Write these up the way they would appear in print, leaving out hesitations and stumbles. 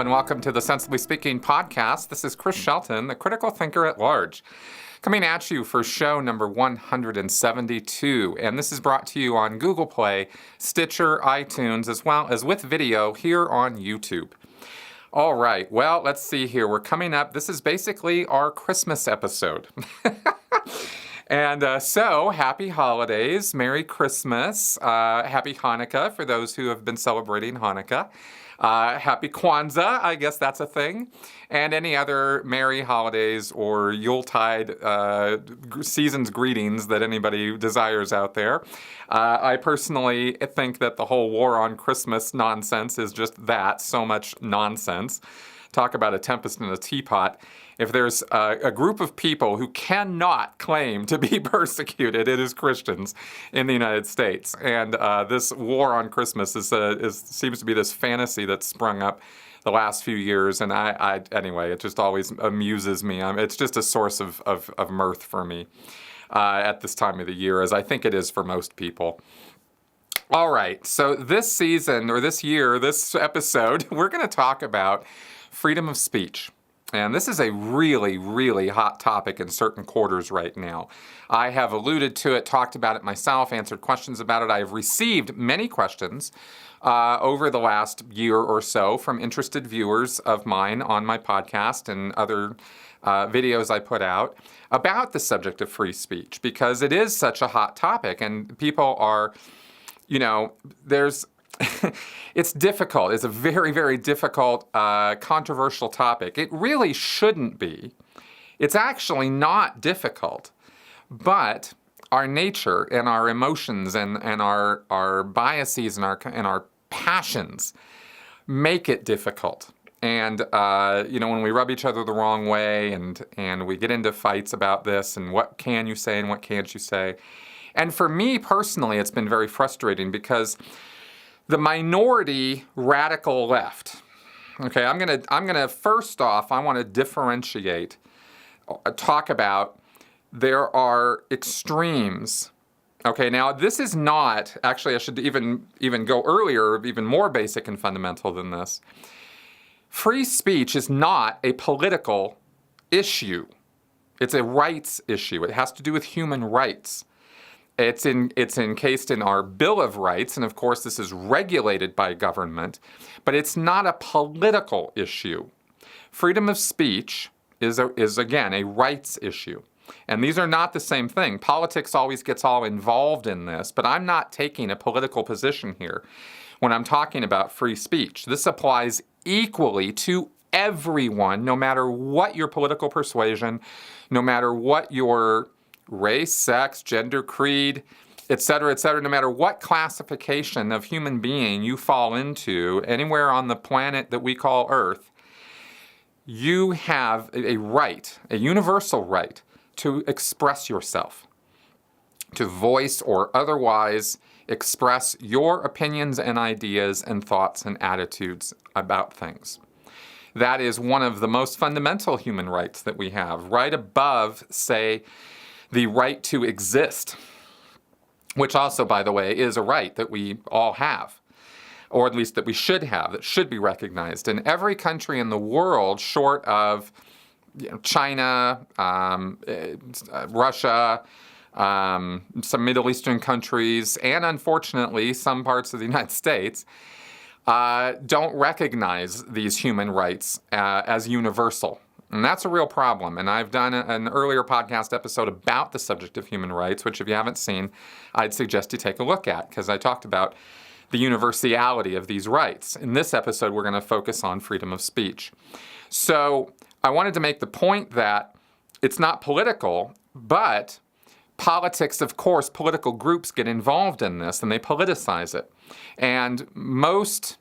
and welcome to the Sensibly Speaking podcast. This is Chris Shelton, the critical thinker at large, coming at you for show number 172. And this is brought to you on Google Play, Stitcher, iTunes, as well as with video here on YouTube. All right, well, let's see here. We're coming up. This is basically our Christmas episode. And so, happy holidays, Merry Christmas, Happy Hanukkah for those who have been celebrating Hanukkah. Happy Kwanzaa, I guess that's a thing, and any other merry holidays or Yuletide season's greetings that anybody desires out there. I personally think that the whole war on Christmas nonsense is just that, so much nonsense. Talk about a tempest in a teapot. If there's a group of people who cannot claim to be persecuted, it is Christians in the United States. And this war on Christmas seems to be this fantasy that's sprung up the last few years. And anyway, it just always amuses me. It's just a source of mirth for me at this time of the year, as I think it is for most people. All right, so this season, or this year, this episode, we're going to talk about freedom of speech. And this is a really, really hot topic in certain quarters right now. I have alluded to it, talked about it myself, answered questions about it. I have received many questions over the last year or so from interested viewers of mine on my podcast and other videos I put out about the subject of free speech, because it is such a hot topic and people are, it's difficult. It's a very, very difficult, controversial topic. It really shouldn't be. It's actually not difficult. But our nature and our emotions and our biases and our passions make it difficult. And, when we rub each other the wrong way and we get into fights about this and what can you say and what can't you say. And for me personally, it's been very frustrating because the minority radical left. Okay, I'm gonna first off, I want to differentiate, talk about there are extremes. Okay, now this is not, actually I should even go earlier, even more basic and fundamental than this. Free speech is not a political issue. It's a rights issue. It has to do with human rights. It's encased in our Bill of Rights, and of course this is regulated by government, but it's not a political issue. Freedom of speech is again, a rights issue. And these are not the same thing. Politics always gets all involved in this, but I'm not taking a political position here when I'm talking about free speech. This applies equally to everyone, no matter what your political persuasion, no matter what your race, sex, gender, creed, etc., no matter what classification of human being you fall into, anywhere on the planet that we call Earth, you have a right, a universal right, to express yourself, to voice or otherwise express your opinions and ideas and thoughts and attitudes about things. That is one of the most fundamental human rights that we have, right above, say, the right to exist, which also, by the way, is a right that we all have, or at least that we should have, that should be recognized. In every country in the world, short of China, Russia, some Middle Eastern countries, and unfortunately some parts of the United States, don't recognize these human rights as universal. And that's a real problem. And I've done an earlier podcast episode about the subject of human rights, which if you haven't seen, I'd suggest you take a look at, because I talked about the universality of these rights. In this episode, we're going to focus on freedom of speech. So I wanted to make the point that it's not political, but politics, of course, political groups get involved in this and they politicize it. And most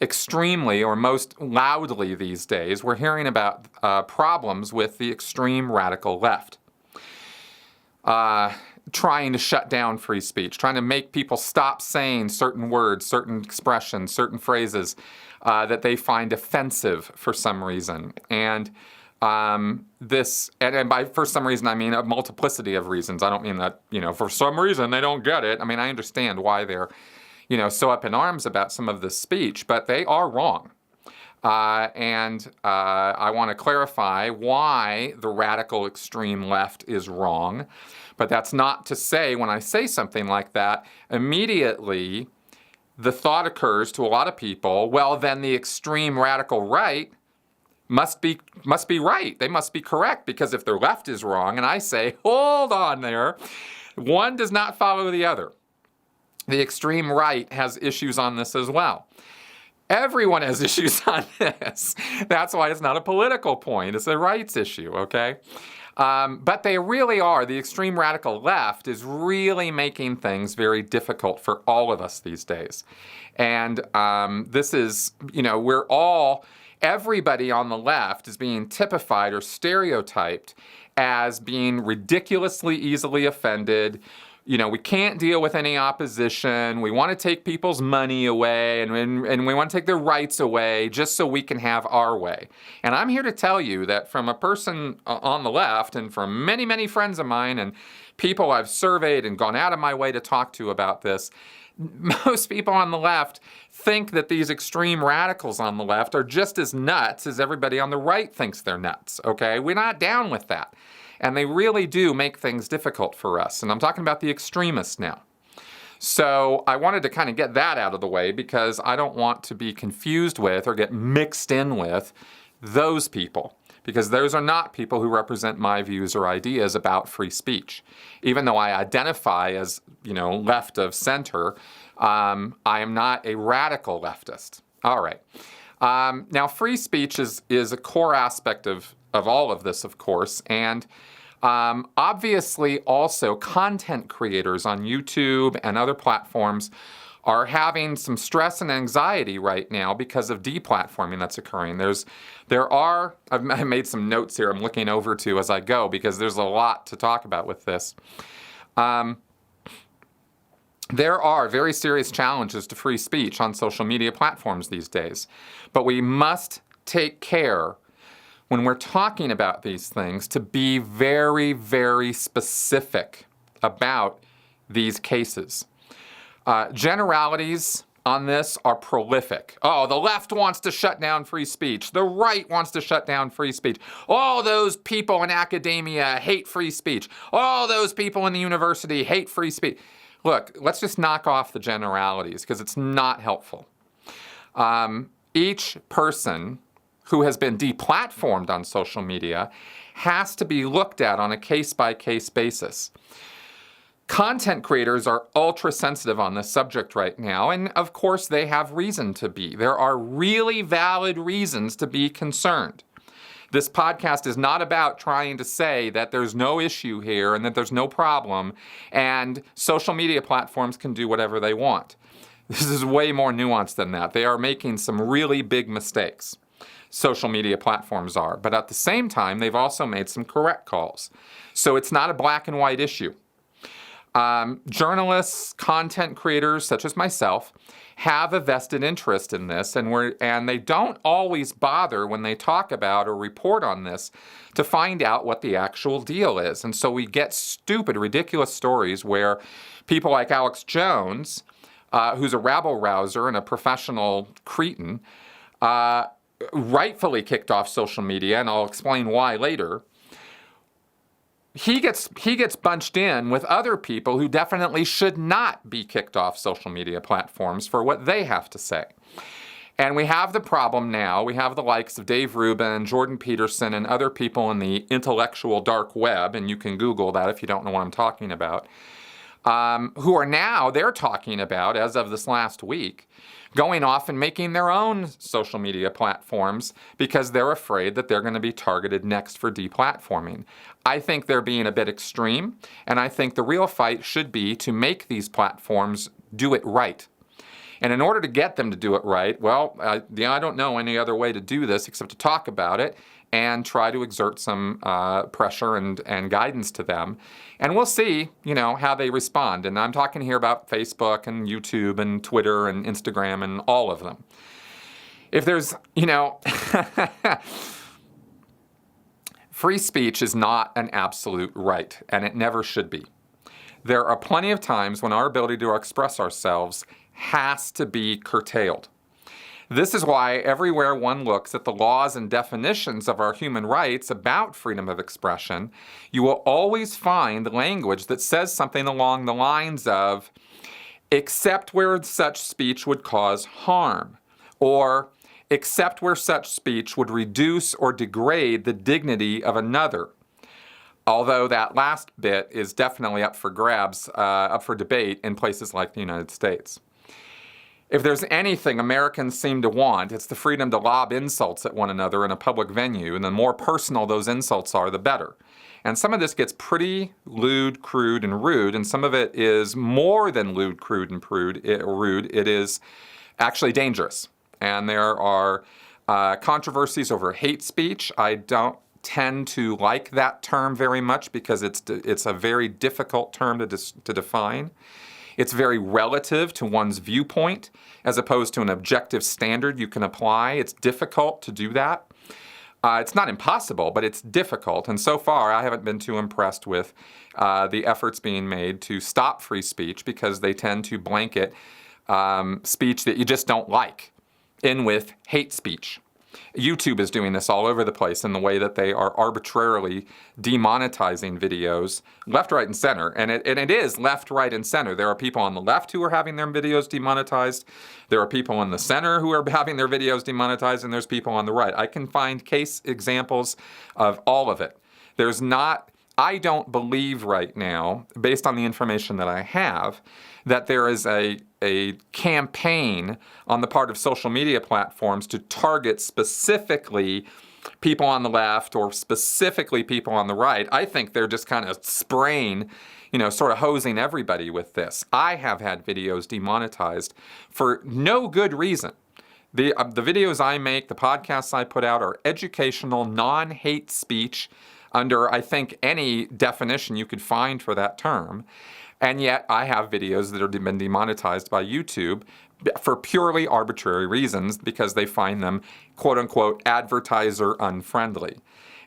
extremely or most loudly these days, we're hearing about problems with the extreme radical left. Trying to shut down free speech, trying to make people stop saying certain words, certain expressions, certain phrases that they find offensive for some reason. And by for some reason, I mean a multiplicity of reasons. I don't mean that, for some reason they don't get it. I mean, I understand why they're so up in arms about some of this speech, but they are wrong. And I want to clarify why the radical extreme left is wrong. But that's not to say, when I say something like that, immediately the thought occurs to a lot of people, well, then the extreme radical right must be right. They must be correct, because if their left is wrong, and I say, hold on there, one does not follow the other. The extreme right has issues on this as well. Everyone has issues on this. That's why it's not a political point. It's a rights issue, okay? But they really are. The extreme radical left is really making things very difficult for all of us these days. And this is, everybody on the left is being typified or stereotyped as being ridiculously easily offended. We can't deal with any opposition. We want to take people's money away, and we want to take their rights away just so we can have our way. And I'm here to tell you that from a person on the left, and from many, many friends of mine and people I've surveyed and gone out of my way to talk to about this, most people on the left think that these extreme radicals on the left are just as nuts as everybody on the right thinks they're nuts, okay? We're not down with that. And they really do make things difficult for us. And I'm talking about the extremists now. So I wanted to kind of get that out of the way, because I don't want to be confused with or get mixed in with those people, because those are not people who represent my views or ideas about free speech. Even though I identify as, left of center, I am not a radical leftist. All right. Now, free speech is a core aspect of all of this, of course, and obviously also content creators on YouTube and other platforms are having some stress and anxiety right now because of deplatforming that's occurring. I've made some notes here I'm looking over to as I go, because there's a lot to talk about with this. There are very serious challenges to free speech on social media platforms these days, but we must take care when we're talking about these things to be very, very specific about these cases. Generalities on this are prolific. Oh, the left wants to shut down free speech. The right wants to shut down free speech. All those people in academia hate free speech. All those people in the university hate free speech. Look, let's just knock off the generalities, because it's not helpful. Each person who has been deplatformed on social media has to be looked at on a case-by-case basis. Content creators are ultra sensitive on this subject right now, and of course they have reason to be. There are really valid reasons to be concerned. This podcast is not about trying to say that there's no issue here and that there's no problem and social media platforms can do whatever they want. This is way more nuanced than that. They are making some really big mistakes. Social media platforms are. But at the same time, they've also made some correct calls. So it's not a black and white issue. Journalists, content creators such as myself have a vested interest in this, and they don't always bother when they talk about or report on this to find out what the actual deal is. And so we get stupid, ridiculous stories where people like Alex Jones, who's a rabble-rouser and a professional cretin, rightfully kicked off social media, and I'll explain why later. He gets bunched in with other people who definitely should not be kicked off social media platforms for what they have to say. And we have the problem now. We have the likes of Dave Rubin, Jordan Peterson, and other people in the intellectual dark web, and you can Google that if you don't know what I'm talking about, who are now, they're talking about, as of this last week, going off and making their own social media platforms because they're afraid that they're going to be targeted next for deplatforming. I think they're being a bit extreme, and I think the real fight should be to make these platforms do it right. And in order to get them to do it right, well, I don't know any other way to do this except to talk about it and try to exert some pressure and guidance to them. And we'll see, how they respond. And I'm talking here about Facebook and YouTube and Twitter and Instagram and all of them. If there's, free speech is not an absolute right, and it never should be. There are plenty of times when our ability to express ourselves has to be curtailed. This is why everywhere one looks at the laws and definitions of our human rights about freedom of expression, you will always find language that says something along the lines of, except where such speech would cause harm, or except where such speech would reduce or degrade the dignity of another. Although that last bit is definitely up for grabs, up for debate in places like the United States. If there's anything Americans seem to want, it's the freedom to lob insults at one another in a public venue, and the more personal those insults are, the better. And some of this gets pretty lewd, crude, and rude, and some of it is more than lewd, crude, and rude. It is actually dangerous. And there are controversies over hate speech. I don't tend to like that term very much because it's a very difficult term to define. It's very relative to one's viewpoint as opposed to an objective standard you can apply. It's difficult to do that. It's not impossible, but it's difficult. And so far, I haven't been too impressed with the efforts being made to stop free speech because they tend to blanket speech that you just don't like in with hate speech. YouTube is doing this all over the place in the way that they are arbitrarily demonetizing videos left, right, and center. And it is left, right, and center. There are people on the left who are having their videos demonetized. There are people in the center who are having their videos demonetized, and there's people on the right. I can find case examples of all of it. I don't believe right now, based on the information that I have, that there is a campaign on the part of social media platforms to target specifically people on the left or specifically people on the right. I think they're just kind of spraying, sort of hosing everybody with this. I have had videos demonetized for no good reason. The videos I make, the podcasts I put out are educational, non-hate speech under, I think, any definition you could find for that term. And yet I have videos that have been demonetized by YouTube for purely arbitrary reasons because they find them, quote unquote, advertiser unfriendly.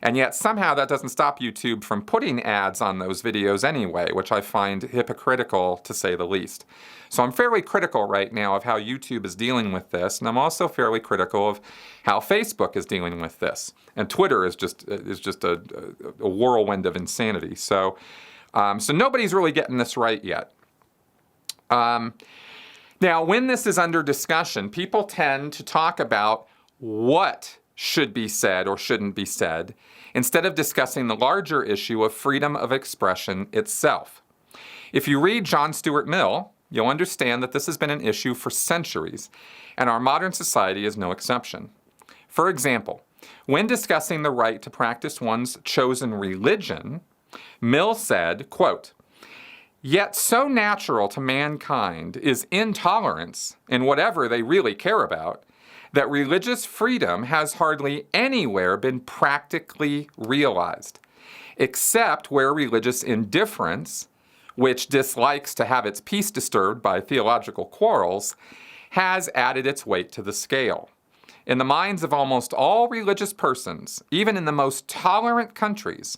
And yet somehow that doesn't stop YouTube from putting ads on those videos anyway, which I find hypocritical to say the least. So I'm fairly critical right now of how YouTube is dealing with this, and I'm also fairly critical of how Facebook is dealing with this. And Twitter is just a whirlwind of insanity. So nobody's really getting this right yet. Now, when this is under discussion, people tend to talk about what should be said or shouldn't be said, instead of discussing the larger issue of freedom of expression itself. If you read John Stuart Mill, you'll understand that this has been an issue for centuries, and our modern society is no exception. For example, when discussing the right to practice one's chosen religion, Mill said, quote, "Yet so natural to mankind is intolerance in whatever they really care about, that religious freedom has hardly anywhere been practically realized, except where religious indifference, which dislikes to have its peace disturbed by theological quarrels, has added its weight to the scale. In the minds of almost all religious persons, even in the most tolerant countries,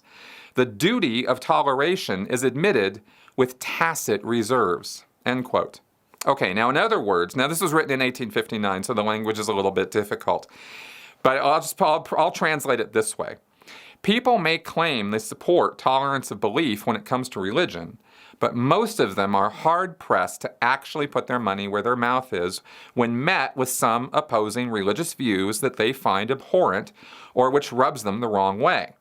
the duty of toleration is admitted with tacit reserves," end quote. Okay, now in other words, this was written in 1859, so the language is a little bit difficult, but I'll translate it this way. People may claim they support tolerance of belief when it comes to religion, but most of them are hard-pressed to actually put their money where their mouth is when met with some opposing religious views that they find abhorrent or which rubs them the wrong way.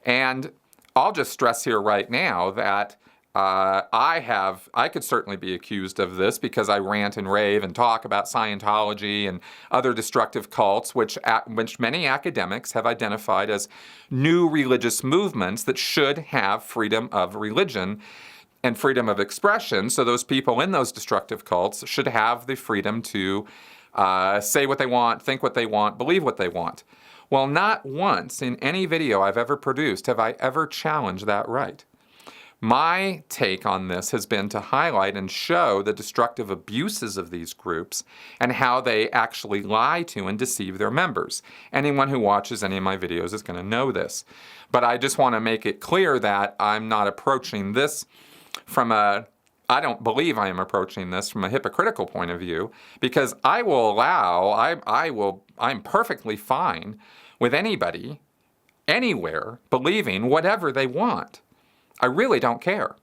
And I'll just stress here right now that I could certainly be accused of this because I rant and rave and talk about Scientology and other destructive cults, which many academics have identified as new religious movements that should have freedom of religion and freedom of expression. So those people in those destructive cults should have the freedom to say what they want, think what they want, believe what they want. Well, not once in any video I've ever produced have I ever challenged that right. My take on this has been to highlight and show the destructive abuses of these groups and how they actually lie to and deceive their members. Anyone who watches any of my videos is going to know this. But I just want to make it clear that I'm not approaching this from a I don't believe I am approaching this from a hypocritical point of view, because I'm perfectly fine with anybody, anywhere, believing whatever they want. I really don't care.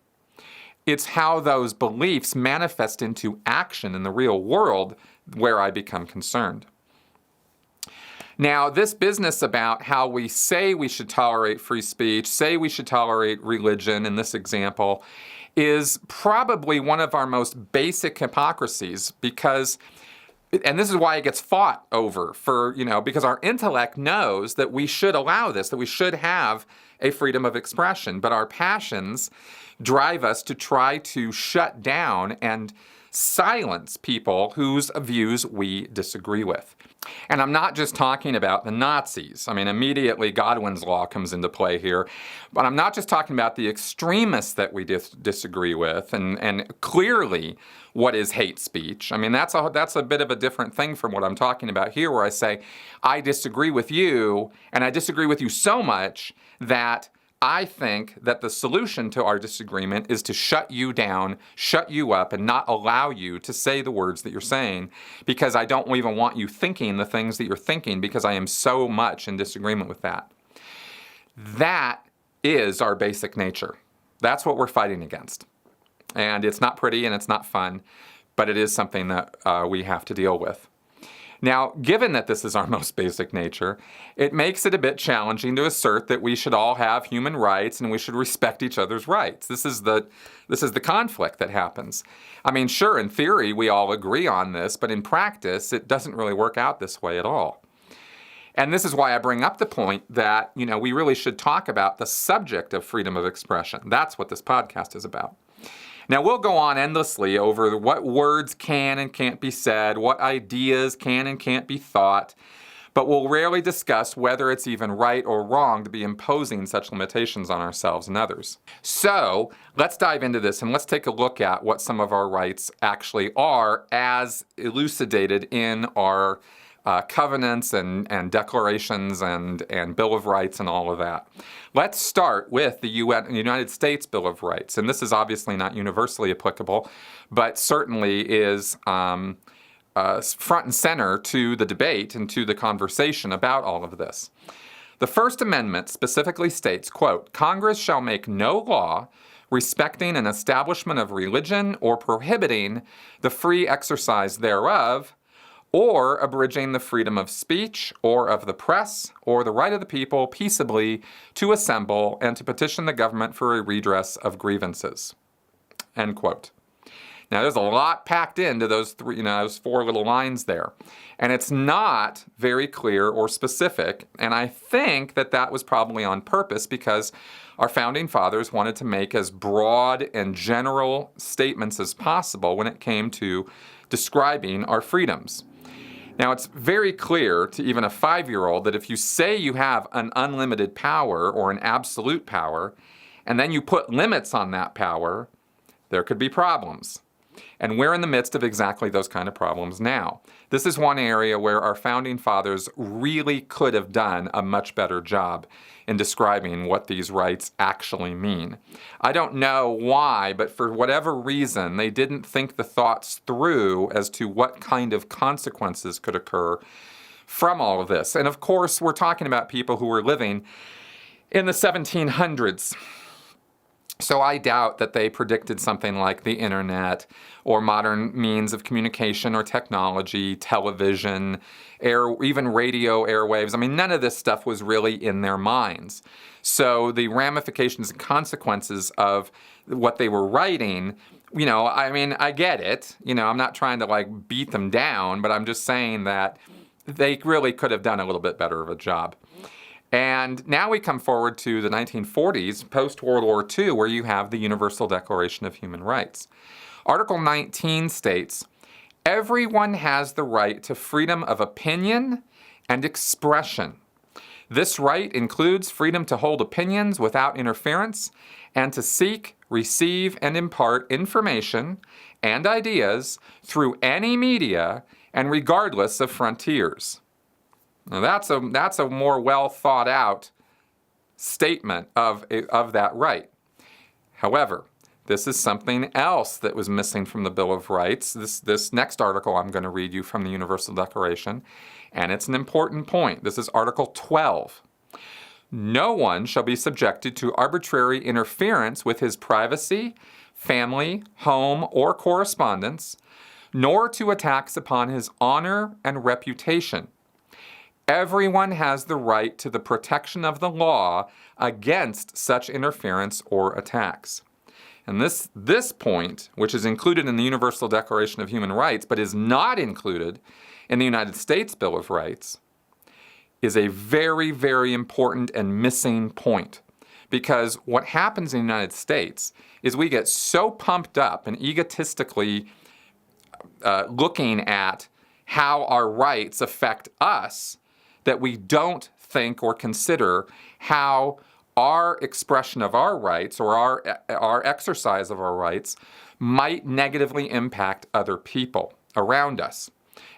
It's how those beliefs manifest into action in the real world where I become concerned. Now, this business about how we say we should tolerate free speech, say we should tolerate religion in this example, is probably one of our most basic hypocrisies, because, and this is why it gets fought over because our intellect knows that we should allow this, that we should have a freedom of expression, but our passions drive us to try to shut down and silence people whose views we disagree with. And I'm not just talking about the Nazis. I mean, immediately Godwin's law comes into play here. But I'm not just talking about the extremists that we disagree with, and clearly what is hate speech. I mean, that's a bit of a different thing from what I'm talking about here, where I say, I disagree with you, and I disagree with you so much that I think that the solution to our disagreement is to shut you down, shut you up, and not allow you to say the words that you're saying, because I don't even want you thinking the things that you're thinking, because I am so much in disagreement with that. That is our basic nature. That's what we're fighting against. And it's not pretty and it's not fun, but it is something that we have to deal with. Now, given that this is our most basic nature, it makes it a bit challenging to assert that we should all have human rights and we should respect each other's rights. This is the conflict that happens. I mean, sure, in theory, we all agree on this, but in practice, it doesn't really work out this way at all. And this is why I bring up the point that, we really should talk about the subject of freedom of expression. That's what this podcast is about. Now, we'll go on endlessly over what words can and can't be said, what ideas can and can't be thought, but we'll rarely discuss whether it's even right or wrong to be imposing such limitations on ourselves and others. So, let's dive into this and let's take a look at what some of our rights actually are as elucidated in our covenants and declarations and Bill of Rights and all of that. Let's start with the United States Bill of Rights. And this is obviously not universally applicable, but certainly is front and center to the debate and to the conversation about all of this. The First Amendment specifically states, quote, "Congress shall make no law respecting an establishment of religion or prohibiting the free exercise thereof, or abridging the freedom of speech or of the press or the right of the people peaceably to assemble and to petition the government for a redress of grievances." End quote. Now, there's a lot packed into those those four little lines there. And it's not very clear or specific. And I think that was probably on purpose, because our founding fathers wanted to make as broad and general statements as possible when it came to describing our freedoms. Now, it's very clear to even a 5-year-old that if you say you have an unlimited power or an absolute power, and then you put limits on that power, there could be problems. And we're in the midst of exactly those kind of problems now. This is one area where our founding fathers really could have done a much better job in describing what these rights actually mean. I don't know why, but for whatever reason, they didn't think the thoughts through as to what kind of consequences could occur from all of this. And of course, we're talking about people who were living in the 1700s. So I doubt that they predicted something like the internet or modern means of communication or technology, television, even radio airwaves. I mean, none of this stuff was really in their minds. So the ramifications and consequences of what they were writing, I get it. I'm not trying to beat them down, but I'm just saying that they really could have done a little bit better of a job. And now we come forward to the 1940s, post-World War II, where you have the Universal Declaration of Human Rights. Article 19 states, "Everyone has the right to freedom of opinion and expression. This right includes freedom to hold opinions without interference and to seek, receive, and impart information and ideas through any media and regardless of frontiers." Now that's a more well thought out statement of that right. However, this is something else that was missing from the Bill of Rights. This next article I'm going to read you from the Universal Declaration, and it's an important point. This is Article 12. No one shall be subjected to arbitrary interference with his privacy, family, home, or correspondence, nor to attacks upon his honor and reputation. Everyone has the right to the protection of the law against such interference or attacks. And this point, which is included in the Universal Declaration of Human Rights, but is not included in the United States Bill of Rights, is a very, very important and missing point. Because what happens in the United States is we get so pumped up and egotistically looking at how our rights affect us that we don't think or consider how our expression of our rights or our exercise of our rights might negatively impact other people around us.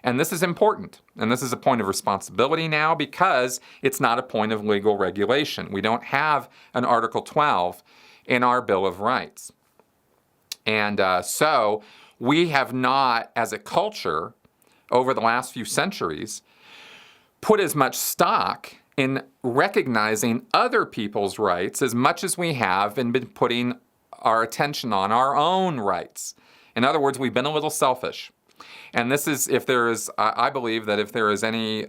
And this is important. And this is a point of responsibility now because it's not a point of legal regulation. We don't have an Article 12 in our Bill of Rights. And so we have not, as a culture, over the last few centuries, put as much stock in recognizing other people's rights as much as we have been putting our attention on our own rights. In other words, we've been a little selfish. And this is, if there is, I believe that if there is any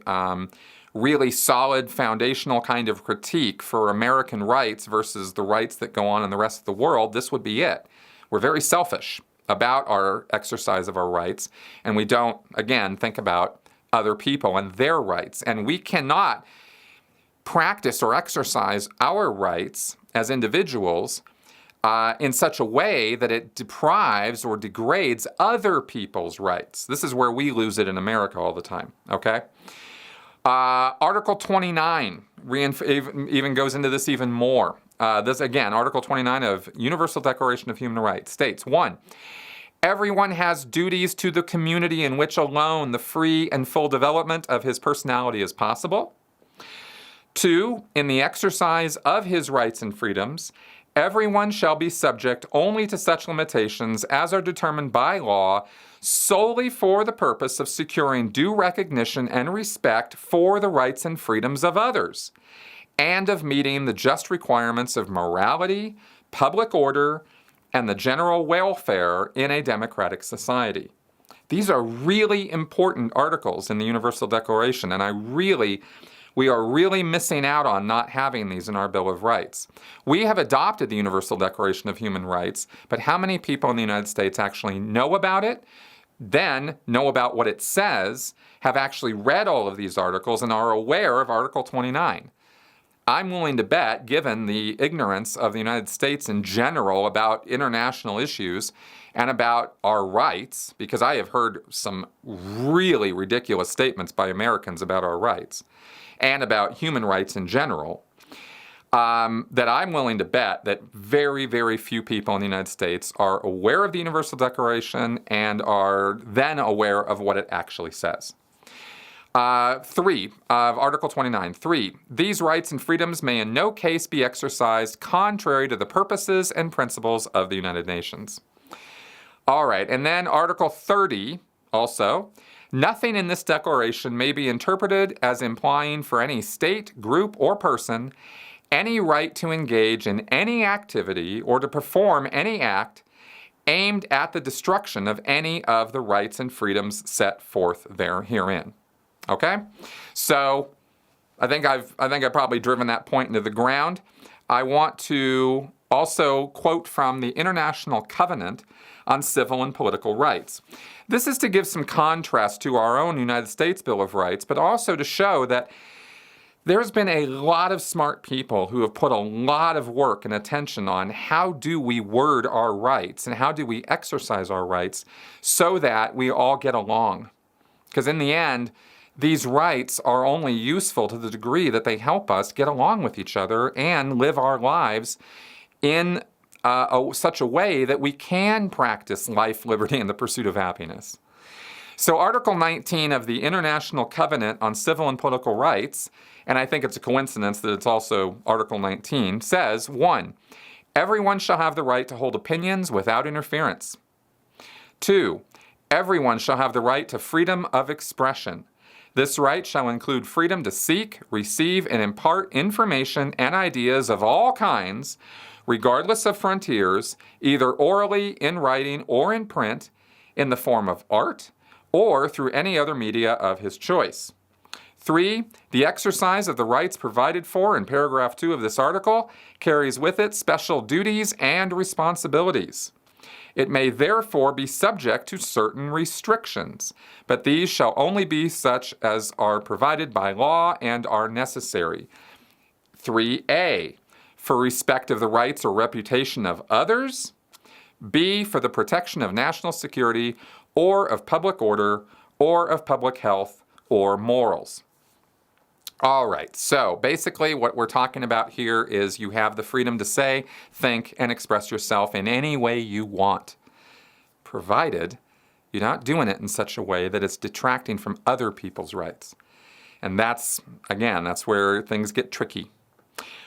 really solid foundational kind of critique for American rights versus the rights that go on in the rest of the world, this would be it. We're very selfish about our exercise of our rights, and we don't, again, think about other people and their rights. And we cannot practice or exercise our rights as individuals in such a way that it deprives or degrades other people's rights. This is where we lose it in America all the time, okay? Article 29 even goes into this even more. This, again, Article 29 of Universal Declaration of Human Rights states, 1, everyone has duties to the community in which alone the free and full development of his personality is possible. 2, in the exercise of his rights and freedoms, everyone shall be subject only to such limitations as are determined by law solely for the purpose of securing due recognition and respect for the rights and freedoms of others, and of meeting the just requirements of morality, public order, and the general welfare in a democratic society. These are really important articles in the Universal Declaration, and we are really missing out on not having these in our Bill of Rights. We have adopted the Universal Declaration of Human Rights, but how many people in the United States actually know about it, then know about what it says, have actually read all of these articles, and are aware of Article 29? I'm willing to bet, given the ignorance of the United States in general about international issues and about our rights, because I have heard some really ridiculous statements by Americans about our rights and about human rights in general, that I'm willing to bet that very, very few people in the United States are aware of the Universal Declaration and are then aware of what it actually says. 3 of Article 29. 3, these rights and freedoms may in no case be exercised contrary to the purposes and principles of the United Nations. All right, and then Article 30 also. Nothing in this declaration may be interpreted as implying for any state, group, or person any right to engage in any activity or to perform any act aimed at the destruction of any of the rights and freedoms set forth herein. Okay? So I think I've probably driven that point into the ground. I want to also quote from the International Covenant on Civil and Political Rights. This is to give some contrast to our own United States Bill of Rights, but also to show that there's been a lot of smart people who have put a lot of work and attention on how do we word our rights and how do we exercise our rights so that we all get along. Because in the end, these rights are only useful to the degree that they help us get along with each other and live our lives in such a way that we can practice life, liberty, and the pursuit of happiness. So Article 19 of the International Covenant on Civil and Political Rights, and I think it's a coincidence that it's also Article 19, says, 1, everyone shall have the right to hold opinions without interference. 2, everyone shall have the right to freedom of expression. This right shall include freedom to seek, receive, and impart information and ideas of all kinds, regardless of frontiers, either orally, in writing, or in print, in the form of art, or through any other media of his choice. 3, the exercise of the rights provided for in paragraph 2 of this article carries with it special duties and responsibilities. It may therefore be subject to certain restrictions, but these shall only be such as are provided by law and are necessary. 3a, for respect of the rights or reputation of others. B, for the protection of national security or of public order or of public health or morals. All right, so basically what we're talking about here is you have the freedom to say, think, and express yourself in any way you want, provided you're not doing it in such a way that it's detracting from other people's rights. And that's, again, that's where things get tricky.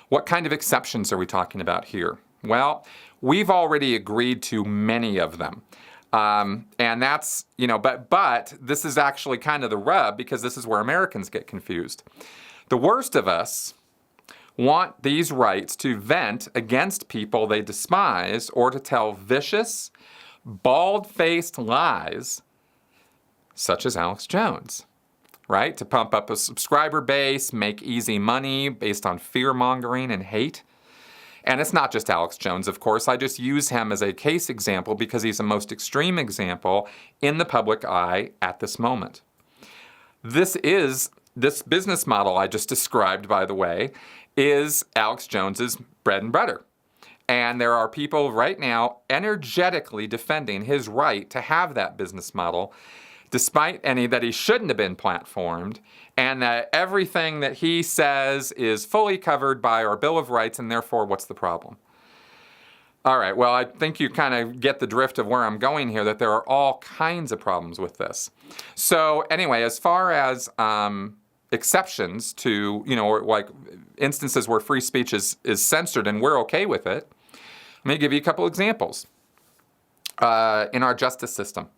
What kind of exceptions are we talking about here? Well, we've already agreed to many of them. And that's, but this is actually kind of the rub, because this is where Americans get confused. The worst of us want these rights to vent against people they despise or to tell vicious, bald-faced lies, such as Alex Jones, right? To pump up a subscriber base, make easy money based on fear-mongering and hate. And it's not just Alex Jones, of course. I just use him as a case example because he's the most extreme example in the public eye at this moment. This business model I just described, by the way, is Alex Jones's bread and butter. And there are people right now energetically defending his right to have that business model, despite that he shouldn't have been platformed, and that everything that he says is fully covered by our Bill of Rights, and therefore, what's the problem? All right, well, I think you kind of get the drift of where I'm going here, that there are all kinds of problems with this. So anyway, as far as exceptions to, or like instances where free speech is censored and we're okay with it, let me give you a couple examples. In our justice system,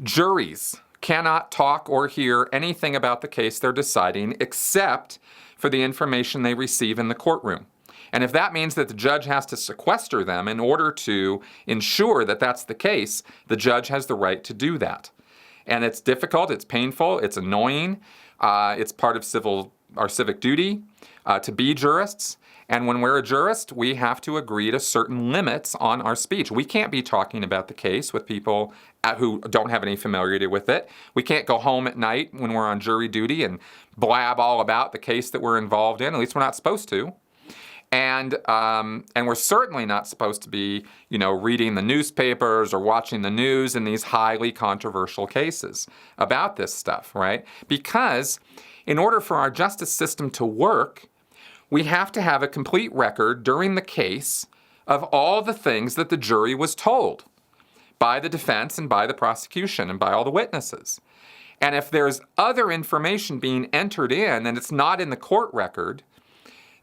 juries cannot talk or hear anything about the case they're deciding except for the information they receive in the courtroom. And if that means that the judge has to sequester them in order to ensure that that's the case, the judge has the right to do that. And it's difficult, it's painful, it's annoying, it's part of our civic duty to be jurists. And when we're a jurist, we have to agree to certain limits on our speech. We can't be talking about the case with people who don't have any familiarity with it. We can't go home at night when we're on jury duty and blab all about the case that we're involved in. At least we're not supposed to. And we're certainly not supposed to be, reading the newspapers or watching the news in these highly controversial cases about this stuff, right? Because in order for our justice system to work, we have to have a complete record during the case of all the things that the jury was told by the defense and by the prosecution and by all the witnesses. And if there's other information being entered in and it's not in the court record,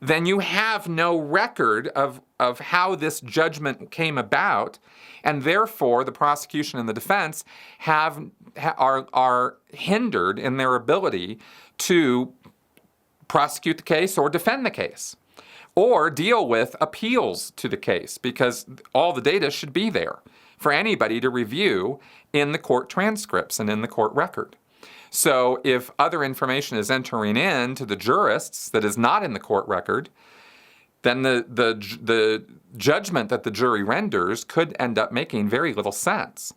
then you have no record of how this judgment came about, and therefore the prosecution and the defense are hindered in their ability to prosecute the case or defend the case or deal with appeals to the case, because all the data should be there for anybody to review in the court transcripts and in the court record. So if other information is entering in to the jurists that is not in the court record, then the judgment that the jury renders could end up making very little sense.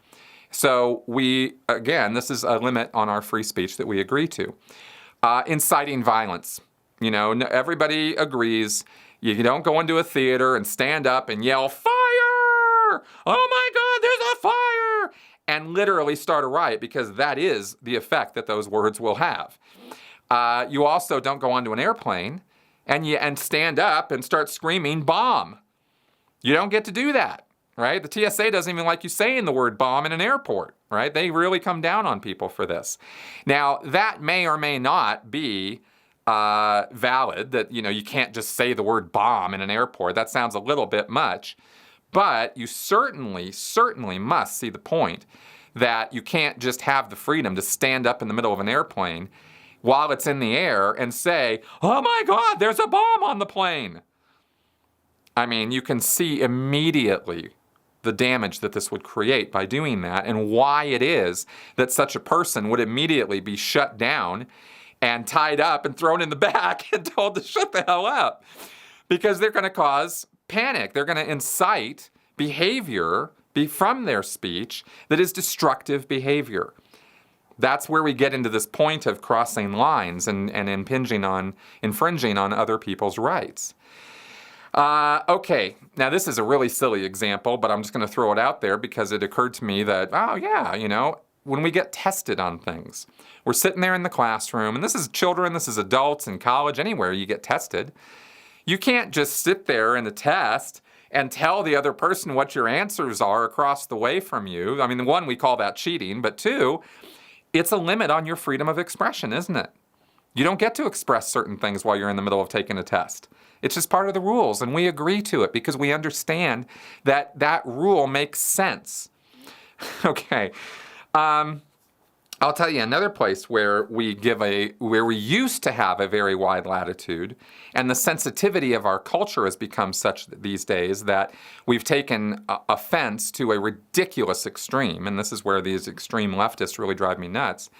So this is a limit on our free speech that we agree to. Inciting violence. Everybody agrees you don't go into a theater and stand up and yell, "Fire! Oh my God, there's a fire!" and literally start a riot, because that is the effect that those words will have. You also don't go onto an airplane and stand up and start screaming, "Bomb!" You don't get to do that, right? The TSA doesn't even like you saying the word bomb in an airport, right? They really come down on people for this. Now, that may or may not be valid, that, you can't just say the word bomb in an airport. That sounds a little bit much. But you certainly must see the point that you can't just have the freedom to stand up in the middle of an airplane while it's in the air and say, "Oh my God, there's a bomb on the plane." I mean, you can see immediately the damage that this would create by doing that, and why it is that such a person would immediately be shut down and tied up and thrown in the back and told to shut the hell up. Because they're going to cause panic. They're going to incite behavior from their speech that is destructive behavior. That's where we get into this point of crossing lines and infringing on other people's rights. Okay, now this is a really silly example, but I'm just going to throw it out there because it occurred to me that, oh yeah, when we get tested on things, we're sitting there in the classroom, and this is children, this is adults in college, anywhere you get tested. You can't just sit there in the test and tell the other person what your answers are across the way from you. I mean, one, we call that cheating, but two, it's a limit on your freedom of expression, isn't it? You don't get to express certain things while you're in the middle of taking a test. It's just part of the rules, and we agree to it because we understand that that rule makes sense. Okay. I'll tell you another place where we used to have a very wide latitude, and the sensitivity of our culture has become such these days that we've taken offense to a ridiculous extreme, and this is where these extreme leftists really drive me nuts.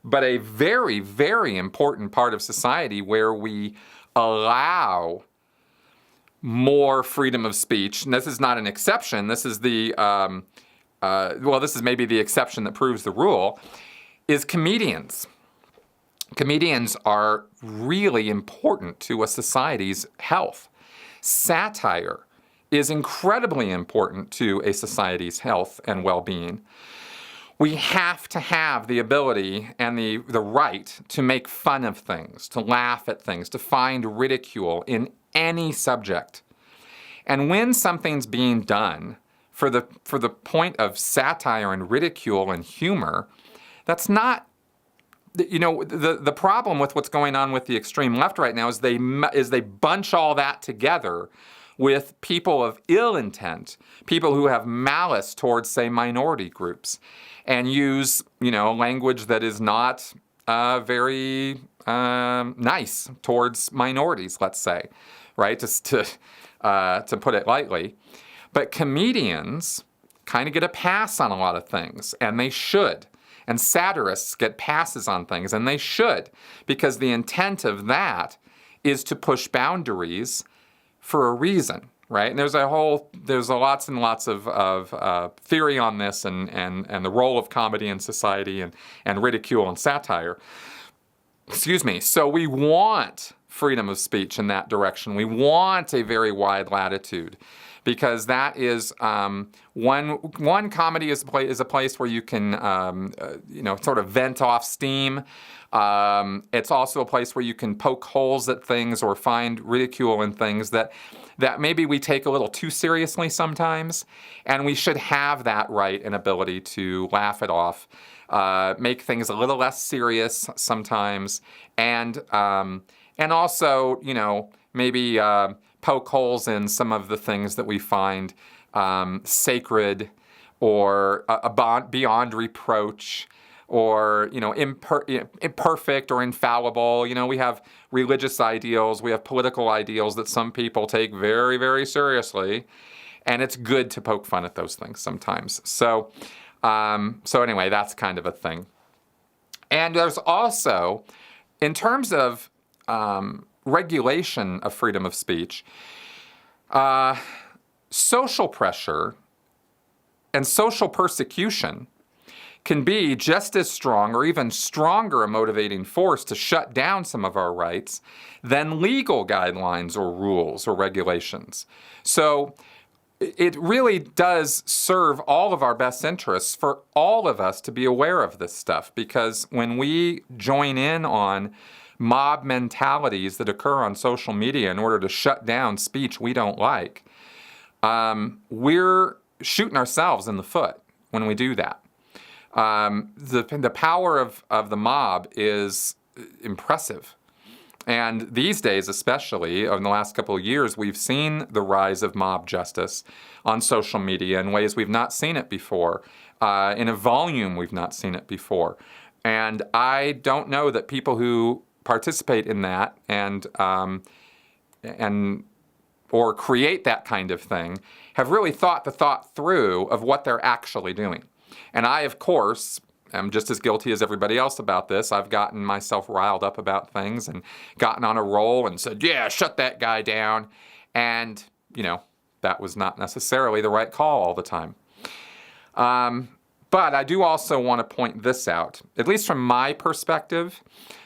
But a very, very important part of society where we allow more freedom of speech, and this is not an exception, this is this is maybe the exception that proves the rule, is comedians. Comedians are really important to a society's health. Satire is incredibly important to a society's health and well-being. We have to have the ability and the right to make fun of things, to laugh at things, to find ridicule in any subject. And when something's being done for the point of satire and ridicule and humor, that's not, the problem with what's going on with the extreme left right now is they bunch all that together with people of ill intent, people who have malice towards, say, minority groups, and use, language that is not very nice towards minorities, let's say, right? Just to put it lightly. But comedians kind of get a pass on a lot of things, and they should. And satirists get passes on things, and they should, because the intent of that is to push boundaries for a reason, right? And there's lots and lots of theory on this and the role of comedy in society and ridicule and satire. Excuse me. So we want freedom of speech in that direction. We want a very wide latitude, because that is one comedy is a place where you can sort of vent off steam. It's also a place where you can poke holes at things or find ridicule in things that maybe we take a little too seriously sometimes, and we should have that right and ability to laugh it off, make things a little less serious sometimes, and also maybe poke holes in some of the things that we find sacred or beyond reproach, or imperfect or infallible. We have religious ideals, we have political ideals that some people take very, very seriously, and it's good to poke fun at those things sometimes. So anyway, that's kind of a thing. And there's also, in terms of regulation of freedom of speech, social pressure and social persecution can be just as strong or even stronger a motivating force to shut down some of our rights than legal guidelines or rules or regulations. So it really does serve all of our best interests for all of us to be aware of this stuff, because when we join in on mob mentalities that occur on social media in order to shut down speech we don't like, we're shooting ourselves in the foot when we do that. The power of the mob is impressive. And these days, especially, in the last couple of years, we've seen the rise of mob justice on social media in ways we've not seen it before, in a volume we've not seen it before. And I don't know that people who participate in that and or create that kind of thing have really thought the thought through of what they're actually doing. And I, of course, am just as guilty as everybody else about this. I've gotten myself riled up about things and gotten on a roll and said, yeah, shut that guy down. And, that was not necessarily the right call all the time. But I do also want to point this out, at least from my perspective.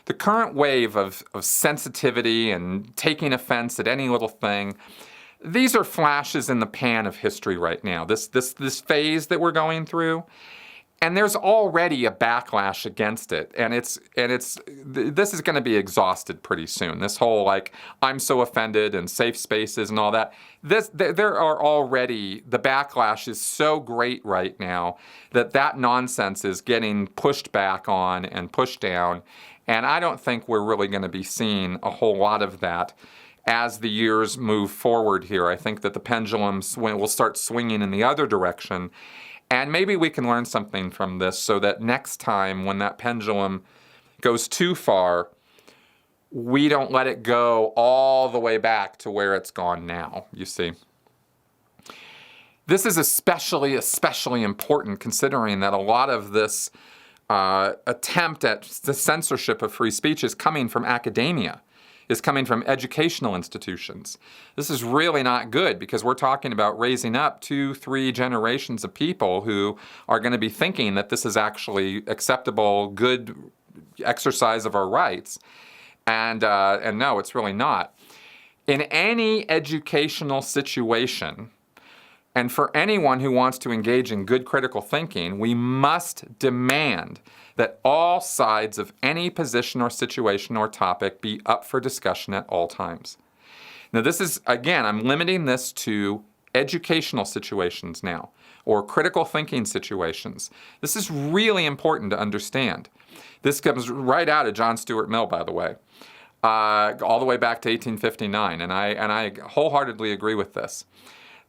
The current wave of sensitivity and taking offense at any little thing, these are flashes in the pan of history right now. This phase that we're going through, and there's already a backlash against it, and this is going to be exhausted pretty soon. This whole I'm so offended and safe spaces and all that. There are already, the backlash is so great right now that nonsense is getting pushed back on and pushed down. And I don't think we're really going to be seeing a whole lot of that as the years move forward here. I think that the pendulum will start swinging in the other direction. And maybe we can learn something from this so that next time when that pendulum goes too far, we don't let it go all the way back to where it's gone now, you see. This is especially important considering that a lot of this attempt at the censorship of free speech is coming from academia, is coming from educational institutions. This is really not good because we're talking about raising up 2-3 generations of people who are going to be thinking that this is actually acceptable, good exercise of our rights. And no, it's really not. In any educational situation, and for anyone who wants to engage in good critical thinking, we must demand that all sides of any position or situation or topic be up for discussion at all times. Now this is, again, I'm limiting this to educational situations now, or critical thinking situations. This is really important to understand. This comes right out of John Stuart Mill, by the way, all the way back to 1859, and I wholeheartedly agree with this.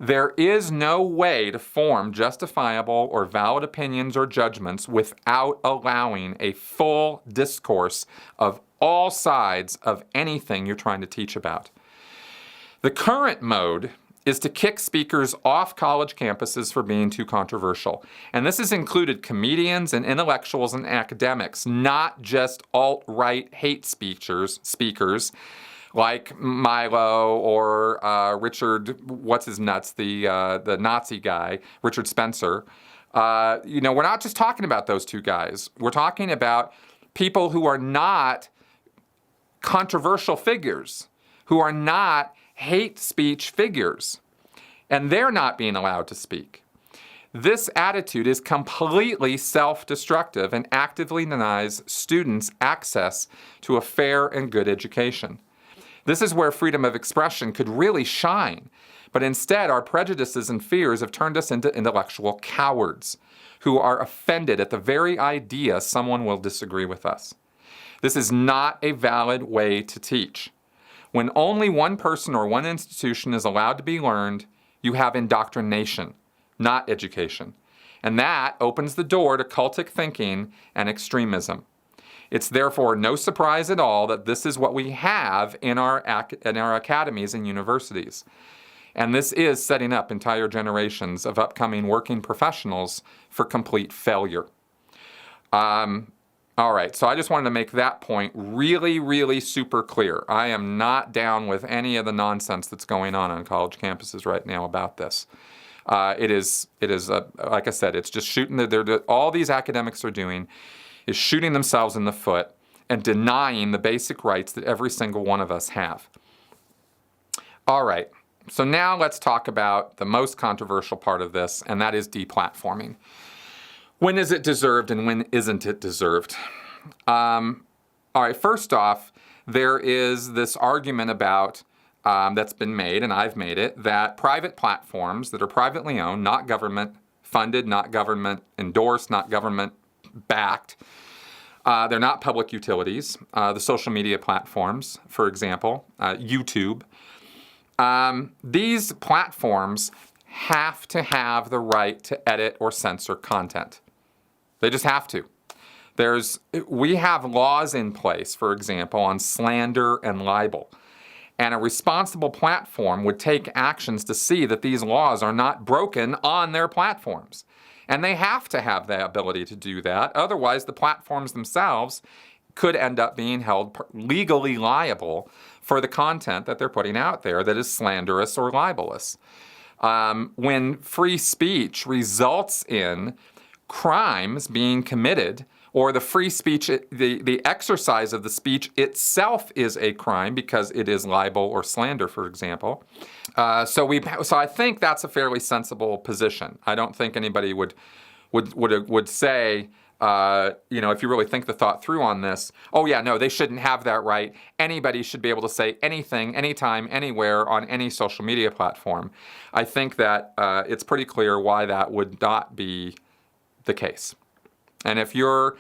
There is no way to form justifiable or valid opinions or judgments without allowing a full discourse of all sides of anything you're trying to teach about. The current mode is to kick speakers off college campuses for being too controversial. And this has included comedians and intellectuals and academics, not just alt-right hate speakers like Milo or Richard, what's his nuts, the Nazi guy, Richard Spencer. We're not just talking about those two guys. We're talking about people who are not controversial figures, who are not hate speech figures, and they're not being allowed to speak. This attitude is completely self-destructive and actively denies students access to a fair and good education. This is where freedom of expression could really shine, but instead our prejudices and fears have turned us into intellectual cowards who are offended at the very idea someone will disagree with us. This is not a valid way to teach. When only one person or one institution is allowed to be learned, you have indoctrination, not education. And that opens the door to cultic thinking and extremism. It's therefore no surprise at all that this is what we have in our academies and universities. And this is setting up entire generations of upcoming working professionals for complete failure. All right, so I just wanted to make that point really, really super clear. I am not down with any of the nonsense that's going on college campuses right now about this. It is like I said, it's just shooting, all these academics are doing is shooting themselves in the foot and denying the basic rights that every single one of us have. All right, so now let's talk about the most controversial part of this, and that is deplatforming. When is it deserved and when isn't it deserved? All right, first off, there is this argument about, that's been made, and I've made it, that private platforms that are privately owned, not government funded, not government endorsed, not government backed, They're not public utilities. The social media platforms, for example, YouTube. These platforms have to have the right to edit or censor content. They just have to. We have laws in place, for example, on slander and libel. And a responsible platform would take actions to see that these laws are not broken on their platforms. And they have to have the ability to do that. Otherwise, the platforms themselves could end up being held legally liable for the content that they're putting out there that is slanderous or libelous. When free speech results in crimes being committed, or the free speech, the exercise of the speech itself is a crime because it is libel or slander, for example. So I think that's a fairly sensible position. I don't think anybody would say, if you really think the thought through on this, oh yeah, no, they shouldn't have that right. Anybody should be able to say anything, anytime, anywhere on any social media platform. I think that it's pretty clear why that would not be the case. And if you're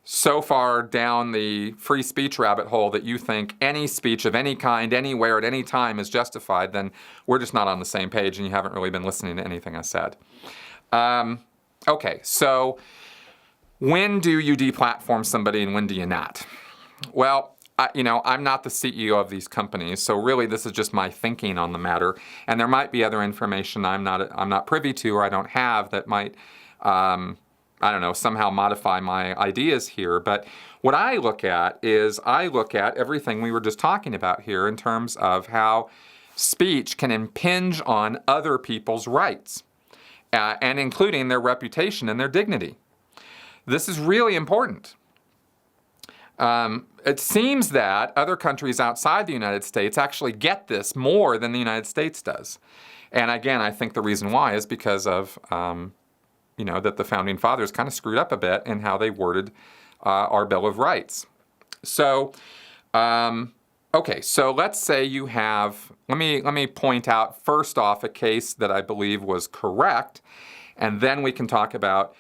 so far down the free speech rabbit hole that you think any speech of any kind, anywhere, at any time is justified, then we're just not on the same page and you haven't really been listening to anything I said. Okay, so when do you deplatform somebody and when do you not? Well, I'm not the CEO of these companies, so really this is just my thinking on the matter. And there might be other information I'm not privy to or I don't have that might somehow modify my ideas here. But what I look at everything we were just talking about here in terms of how speech can impinge on other people's rights, and including their reputation and their dignity. This is really important. It seems that other countries outside the United States actually get this more than the United States does. And again, I think the reason why is because of that the Founding Fathers kind of screwed up a bit in how they worded our Bill of Rights. So, so let's say you have, let me point out first off a case that I believe was correct, and then we can talk about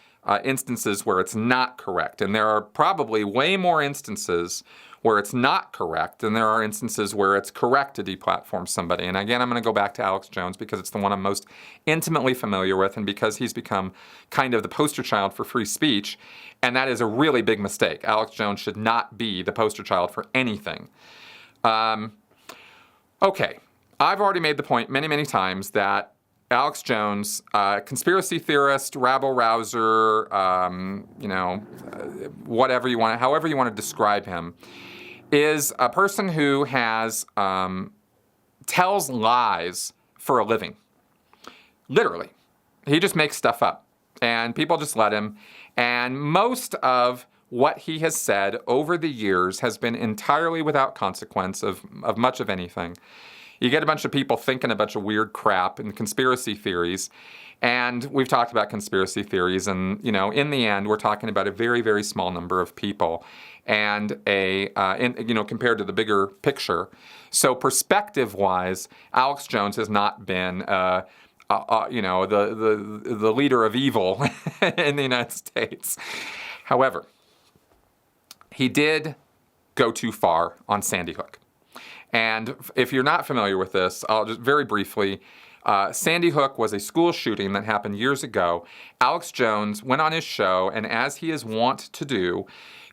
instances where it's not correct. And there are probably way more instances where it's not correct than there are instances where it's correct to deplatform somebody. And again, I'm going to go back to Alex Jones because it's the one I'm most intimately familiar with and because he's become kind of the poster child for free speech. And that is a really big mistake. Alex Jones should not be the poster child for anything. Okay, I've already made the point many, many times that Alex Jones, conspiracy theorist, rabble-rouser, however you want to describe him, is a person who tells lies for a living. Literally. He just makes stuff up. And people just let him. And most of what he has said over the years has been entirely without consequence of much of anything. You get a bunch of people thinking a bunch of weird crap and conspiracy theories. And we've talked about conspiracy theories. And, in the end, we're talking about a very, very small number of people. And compared to the bigger picture. So perspective-wise, Alex Jones has not been, the leader of evil in the United States. However, he did go too far on Sandy Hook. And if you're not familiar with this, I'll just very briefly, Sandy Hook was a school shooting that happened years ago. Alex Jones went on his show, and as he is wont to do,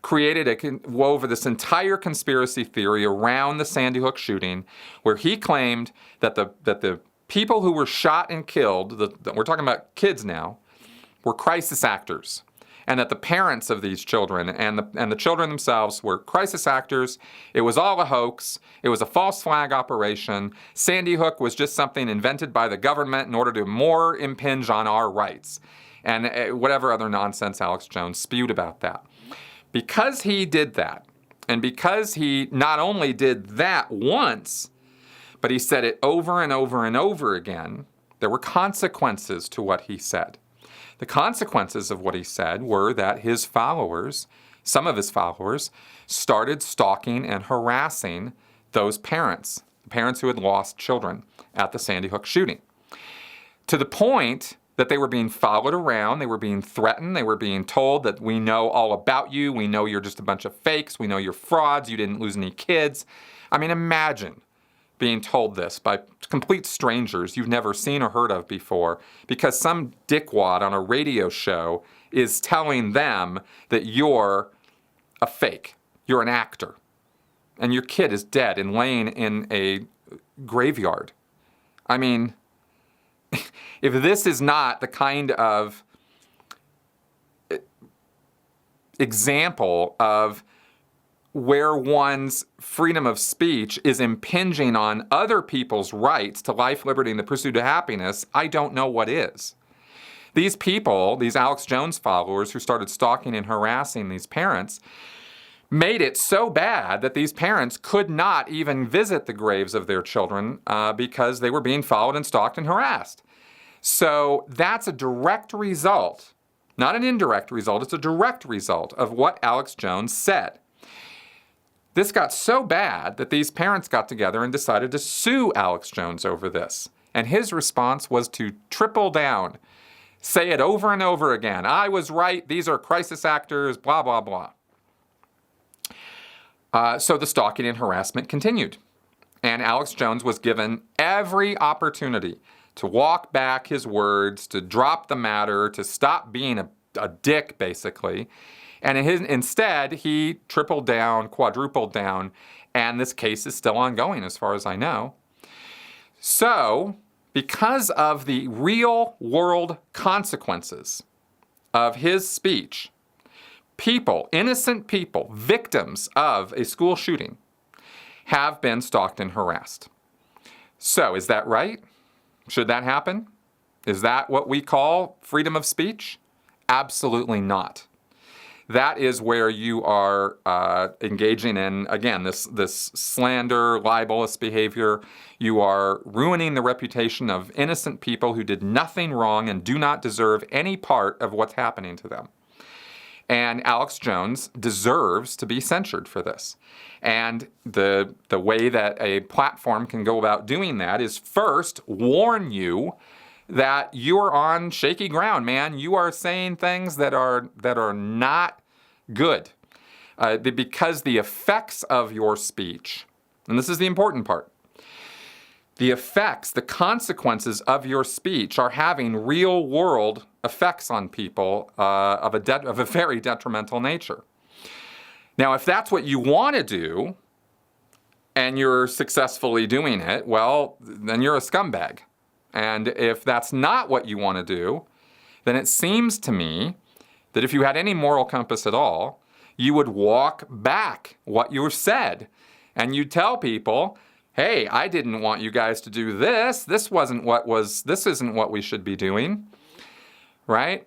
wove this entire conspiracy theory around the Sandy Hook shooting, where he claimed that the people who were shot and killed, we're talking about kids now, were crisis actors. And that the parents of these children and the children themselves were crisis actors. It was all a hoax. It was a false flag operation. Sandy Hook was just something invented by the government in order to more impinge on our rights. And whatever other nonsense Alex Jones spewed about that. Because he did that, and because he not only did that once, but he said it over and over and over again, there were consequences to what he said. The consequences of what he said were that his followers, some of his followers, started stalking and harassing those parents, the parents who had lost children at the Sandy Hook shooting. To the point that they were being followed around, they were being threatened, they were being told that we know all about you, we know you're just a bunch of fakes, we know you're frauds, you didn't lose any kids. I mean, imagine being told this by complete strangers you've never seen or heard of before because some dickwad on a radio show is telling them that you're a fake, you're an actor, and your kid is dead and laying in a graveyard. I mean, if this is not the kind of example of where one's freedom of speech is impinging on other people's rights to life, liberty, and the pursuit of happiness, I don't know what is. These people, these Alex Jones followers who started stalking and harassing these parents, made it so bad that these parents could not even visit the graves of their children because they were being followed and stalked and harassed. So that's a direct result, not an indirect result, it's a direct result of what Alex Jones said. This got so bad that these parents got together and decided to sue Alex Jones over this. And his response was to triple down, say it over and over again. I was right, these are crisis actors, blah, blah, blah. So the stalking and harassment continued. And Alex Jones was given every opportunity to walk back his words, to drop the matter, to stop being a dick, basically. And instead, he tripled down, quadrupled down, and this case is still ongoing as far as I know. So, because of the real world consequences of his speech, people, innocent people, victims of a school shooting, have been stalked and harassed. So, is that right? Should that happen? Is that what we call freedom of speech? Absolutely not. That is where you are engaging in, again, this slander, libelous behavior. You are ruining the reputation of innocent people who did nothing wrong and do not deserve any part of what's happening to them. And Alex Jones deserves to be censured for this. And the way that a platform can go about doing that is first warn you that you're on shaky ground, man. You are saying things that are not good. Because the effects of your speech, and this is the important part, the effects, the consequences of your speech are having real world effects on people of a very detrimental nature. Now, if that's what you want to do, and you're successfully doing it, well, then you're a scumbag. And if that's not what you want to do, then it seems to me that if you had any moral compass at all, you would walk back what you said. And you'd tell people, hey, I didn't want you guys to do this. This isn't what we should be doing. Right?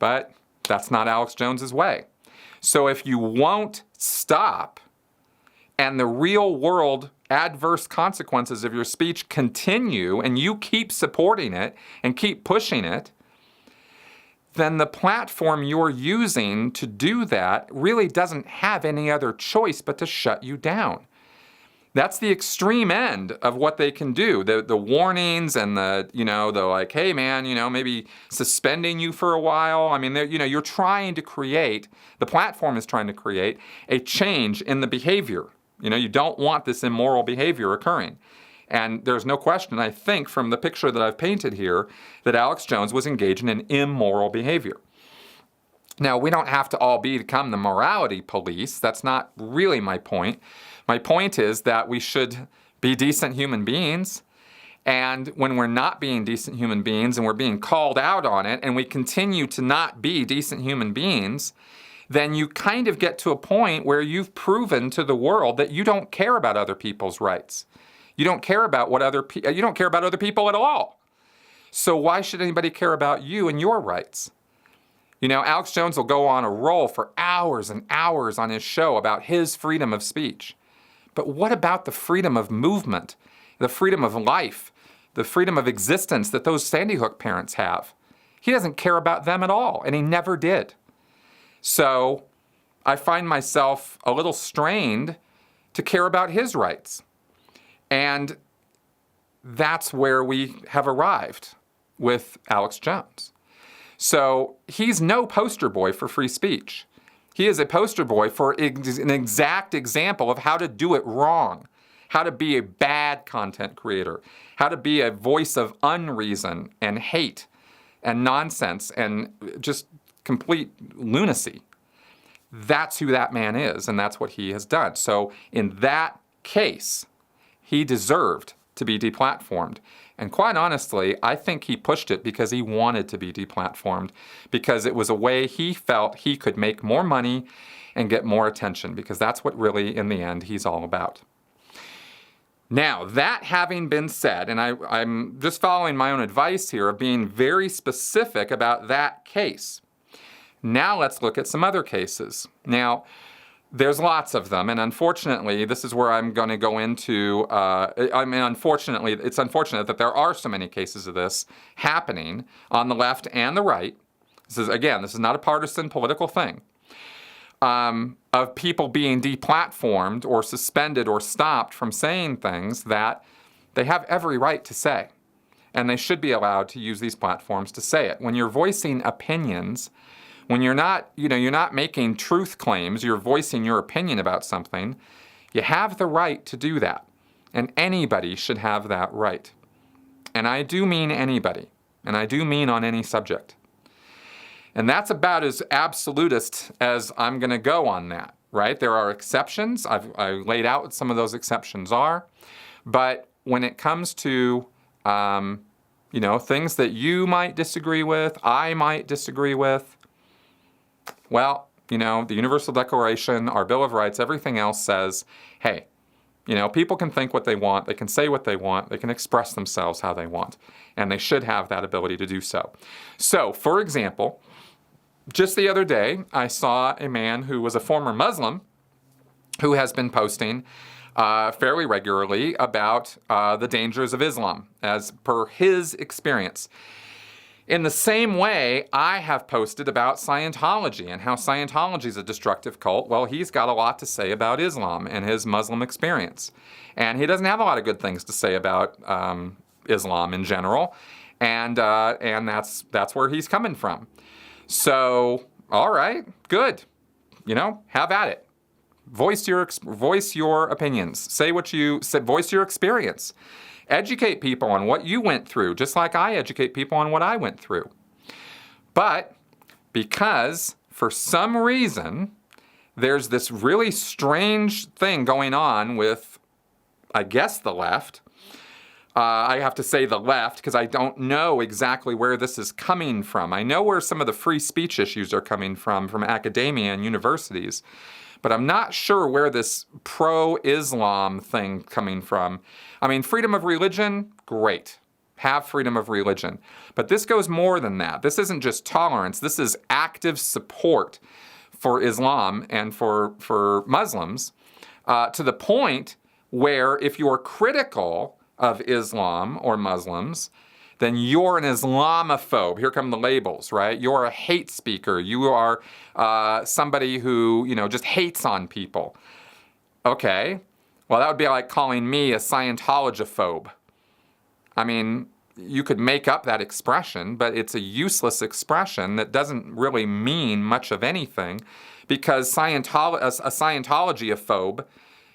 But that's not Alex Jones's way. So if you won't stop and the real world adverse consequences of your speech continue and you keep supporting it and keep pushing it, then the platform you're using to do that really doesn't have any other choice but to shut you down. That's the extreme end of what they can do. The warnings and the like, hey man, maybe suspending you for a while. I mean, you're trying to create, the platform is trying to create a change in the behavior. You don't want this immoral behavior occurring. And there's no question, I think, from the picture that I've painted here, that Alex Jones was engaging in immoral behavior. Now, we don't have to all become the morality police. That's not really my point. My point is that we should be decent human beings. And when we're not being decent human beings and we're being called out on it and we continue to not be decent human beings, then you kind of get to a point where you've proven to the world that you don't care about other people's rights. You don't care about you don't care about other people at all. So why should anybody care about you and your rights? Alex Jones will go on a roll for hours and hours on his show about his freedom of speech. But what about the freedom of movement, the freedom of life, the freedom of existence that those Sandy Hook parents have? He doesn't care about them at all, and he never did. So I find myself a little strained to care about his rights. And that's where we have arrived. with Alex Jones. So he's no poster boy for free speech. He is a poster boy for an exact example of how to do it wrong, how to be a bad content creator, how to be a voice of unreason and hate and nonsense and just complete lunacy. That's who that man is, and that's what he has done. So in that case, he deserved to be deplatformed. And quite honestly, I think he pushed it because he wanted to be deplatformed, because it was a way he felt he could make more money and get more attention, because that's what really, in the end, he's all about. Now, that having been said, and I'm just following my own advice here of being very specific about that case. Now let's look at some other cases. Now, there's lots of them, and unfortunately, this is where I'm going to go into, unfortunately, it's unfortunate that there are so many cases of this happening on the left and the right. This is not a partisan political thing, of people being deplatformed or suspended or stopped from saying things that they have every right to say. And they should be allowed to use these platforms to say it. When you're voicing opinions, when you're not making truth claims, you're voicing your opinion about something, you have the right to do that. And anybody should have that right. And I do mean anybody. And I do mean on any subject. And that's about as absolutist as I'm going to go on that, right? There are exceptions. I laid out what some of those exceptions are. But when it comes to, things that you might disagree with, I might disagree with, well, the Universal Declaration, our Bill of Rights, everything else says, hey, people can think what they want, they can say what they want, they can express themselves how they want, and they should have that ability to do so. So, for example, just the other day, I saw a man who was a former Muslim who has been posting fairly regularly about the dangers of Islam, as per his experience. In the same way, I have posted about Scientology and how Scientology is a destructive cult. Well, he's got a lot to say about Islam and his Muslim experience. And he doesn't have a lot of good things to say about Islam in general. And that's where he's coming from. So, all right, good. Have at it. Voice your opinions. Voice your experience. Educate people on what you went through, just like I educate people on what I went through. But because for some reason there's this really strange thing going on with, I guess, the left. I have to say the left because I don't know exactly where this is coming from. I know where some of the free speech issues are coming from academia and universities. But I'm not sure where this pro-Islam thing coming from. I mean, freedom of religion, great. Have freedom of religion. But this goes more than that. This isn't just tolerance. This is active support for Islam and for Muslims to the point where if you're critical of Islam or Muslims, then you're an Islamophobe. Here come the labels, right? You're a hate speaker. You are somebody who, just hates on people. Okay, well, that would be like calling me a Scientologophobe. I mean, you could make up that expression, but it's a useless expression that doesn't really mean much of anything because a Scientologophobe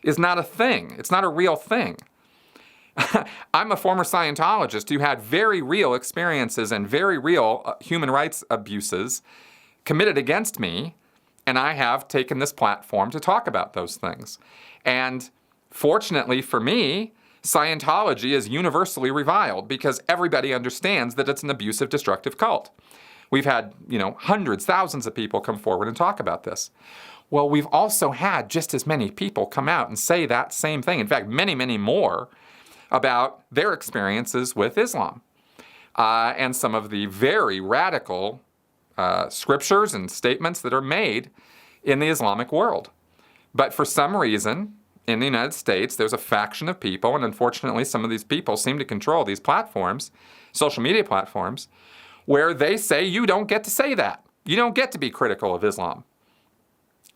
is not a thing. It's not a real thing. I'm a former Scientologist who had very real experiences and very real human rights abuses committed against me, and I have taken this platform to talk about those things. And fortunately for me, Scientology is universally reviled because everybody understands that it's an abusive, destructive cult. We've had, hundreds, thousands of people come forward and talk about this. Well, we've also had just as many people come out and say that same thing. In fact, many, many more about their experiences with Islam and some of the very radical scriptures and statements that are made in the Islamic world. But for some reason, in the United States, there's a faction of people, and unfortunately some of these people seem to control these platforms, social media platforms, where they say you don't get to say that. You don't get to be critical of Islam.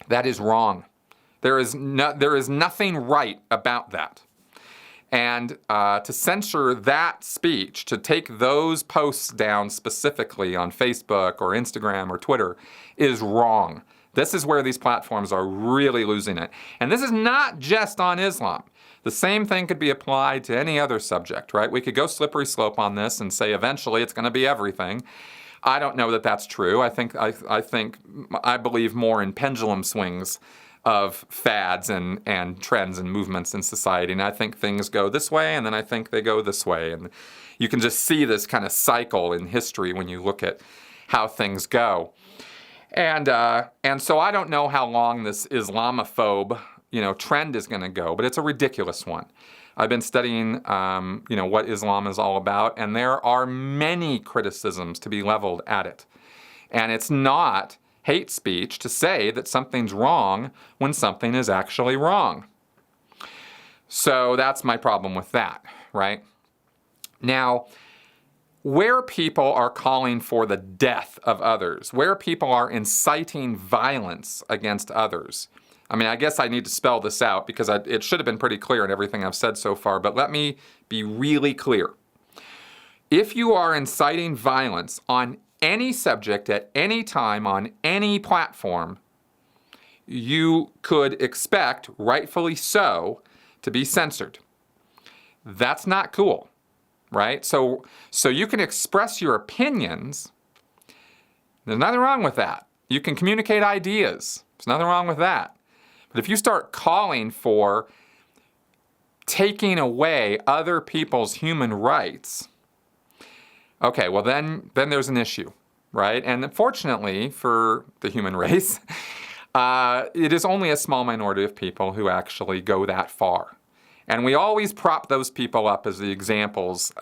That is wrong. There is nothing right about that. And to censor that speech, to take those posts down specifically on Facebook or Instagram or Twitter is wrong. This is where these platforms are really losing it. And this is not just on Islam. The same thing could be applied to any other subject, right? We could go slippery slope on this and say eventually it's going to be everything. I don't know that that's true. I believe more in pendulum swings of fads and trends and movements in society. And I think things go this way, and then I think they go this way. And you can just see this kind of cycle in history when you look at how things go. And so I don't know how long this Islamophobe, trend is going to go, but it's a ridiculous one. I've been studying, what Islam is all about, and there are many criticisms to be leveled at it. And it's not hate speech to say that something's wrong when something is actually wrong. So that's my problem with that, right? Now, where people are calling for the death of others, where people are inciting violence against others, I guess I need to spell this out because it should have been pretty clear in everything I've said so far, but let me be really clear. If you are inciting violence on any subject at any time on any platform, you could expect, rightfully so, to be censored. That's not cool, right? So you can express your opinions. There's nothing wrong with that. You can communicate ideas. There's nothing wrong with that. But if you start calling for taking away other people's human rights, okay, well then there's an issue, right? And fortunately for the human race, it is only a small minority of people who actually go that far. And we always prop those people up as the examples,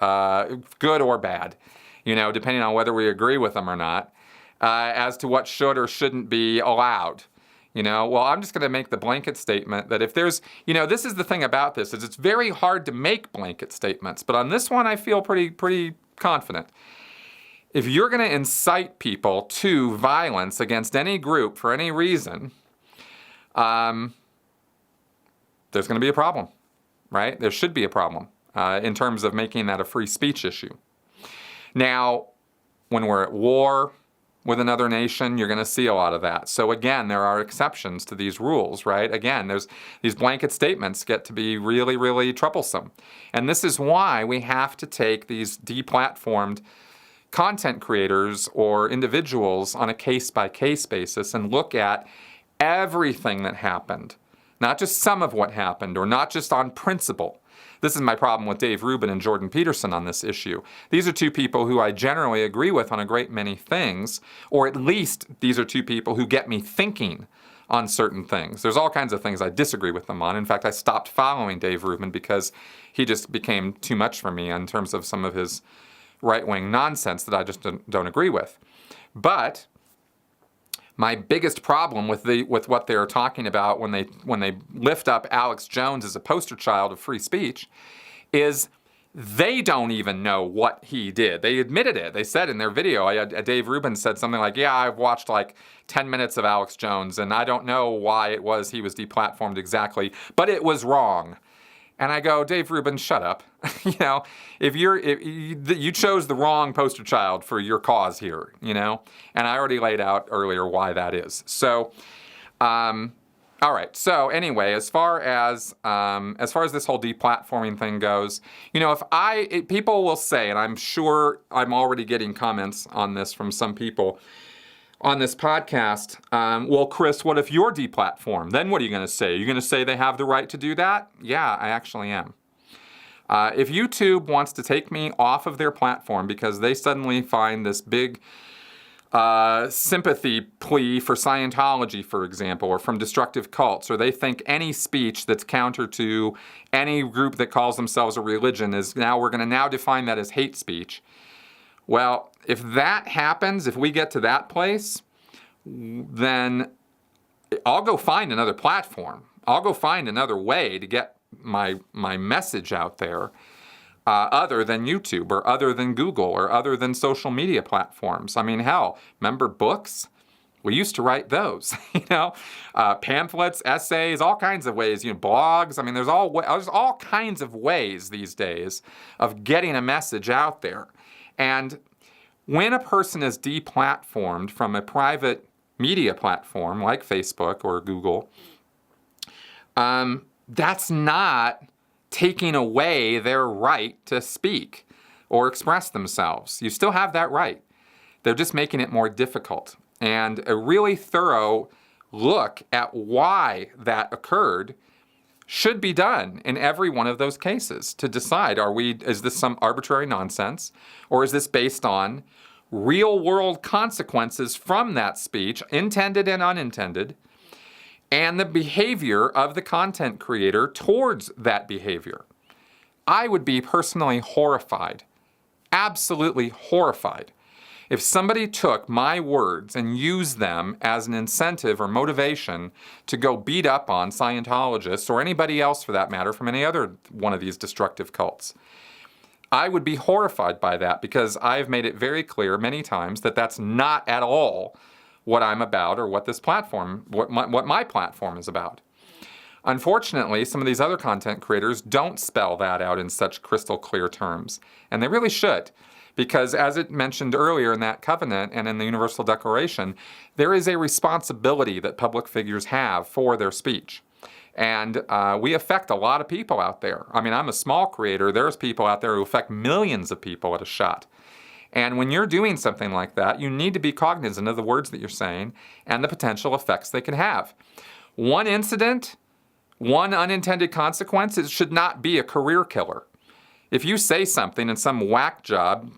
good or bad, depending on whether we agree with them or not, as to what should or shouldn't be allowed. Well, I'm just going to make the blanket statement that if there's, this is the thing about this, is it's very hard to make blanket statements. But on this one, I feel pretty confident. If you're going to incite people to violence against any group for any reason, there's going to be a problem, right? There should be a problem in terms of making that a free speech issue. Now, when we're at war with another nation, you're going to see a lot of that. So again, there are exceptions to these rules, right? Again, there's these blanket statements get to be really, really troublesome. And this is why we have to take these deplatformed content creators or individuals on a case-by-case basis and look at everything that happened, not just some of what happened or not just on principle. This is my problem with Dave Rubin and Jordan Peterson on this issue. These are two people who I generally agree with on a great many things, or at least these are two people who get me thinking on certain things. There's all kinds of things I disagree with them on. In fact, I stopped following Dave Rubin because he just became too much for me in terms of some of his right-wing nonsense that I just don't agree with. But my biggest problem with what they're talking about when they lift up Alex Jones as a poster child of free speech is they don't even know what he did. They admitted it. They said in their video, Dave Rubin said something like, yeah, I've watched like 10 minutes of Alex Jones and I don't know why it was he was deplatformed exactly, but it was wrong. And I go, Dave Rubin, shut up. If you chose the wrong poster child for your cause here, and I already laid out earlier why that is. So, all right. So anyway, as far as this whole deplatforming thing goes, people will say, and I'm sure I'm already getting comments on this from some people on this podcast, well, Chris, what if you're deplatformed? Then what are you going to say? Are you going to say they have the right to do that? Yeah, I actually am. If YouTube wants to take me off of their platform because they suddenly find this big sympathy plea for Scientology, for example, or from destructive cults, or they think any speech that's counter to any group that calls themselves a religion we're going to now define that as hate speech. Well, if that happens, if we get to that place, then I'll go find another platform. I'll go find another way to get my message out there other than YouTube or other than Google or other than social media platforms. Hell, remember books? We used to write those, pamphlets, essays, all kinds of ways, blogs. I mean, there's all kinds of ways these days of getting a message out there. And when a person is deplatformed from a private media platform like Facebook or Google, that's not taking away their right to speak or express themselves. You still have that right. They're just making it more difficult. And a really thorough look at why that occurred should be done in every one of those cases to decide, is this some arbitrary nonsense, or is this based on real world consequences from that speech, intended and unintended, and the behavior of the content creator towards that behavior. I would be personally horrified, absolutely horrified, if somebody took my words and used them as an incentive or motivation to go beat up on Scientologists or anybody else for that matter from any other one of these destructive cults. I would be horrified by that because I've made it very clear many times that that's not at all what I'm about or what this platform, what my platform is about. Unfortunately, some of these other content creators don't spell that out in such crystal clear terms, and they really should. Because as it mentioned earlier in that covenant and in the Universal Declaration, there is a responsibility that public figures have for their speech. And we affect a lot of people out there. I mean, I'm a small creator. There's people out there who affect millions of people at a shot. And when you're doing something like that, you need to be cognizant of the words that you're saying and the potential effects they can have. One incident, one unintended consequence, it should not be a career killer. If you say something and some whack job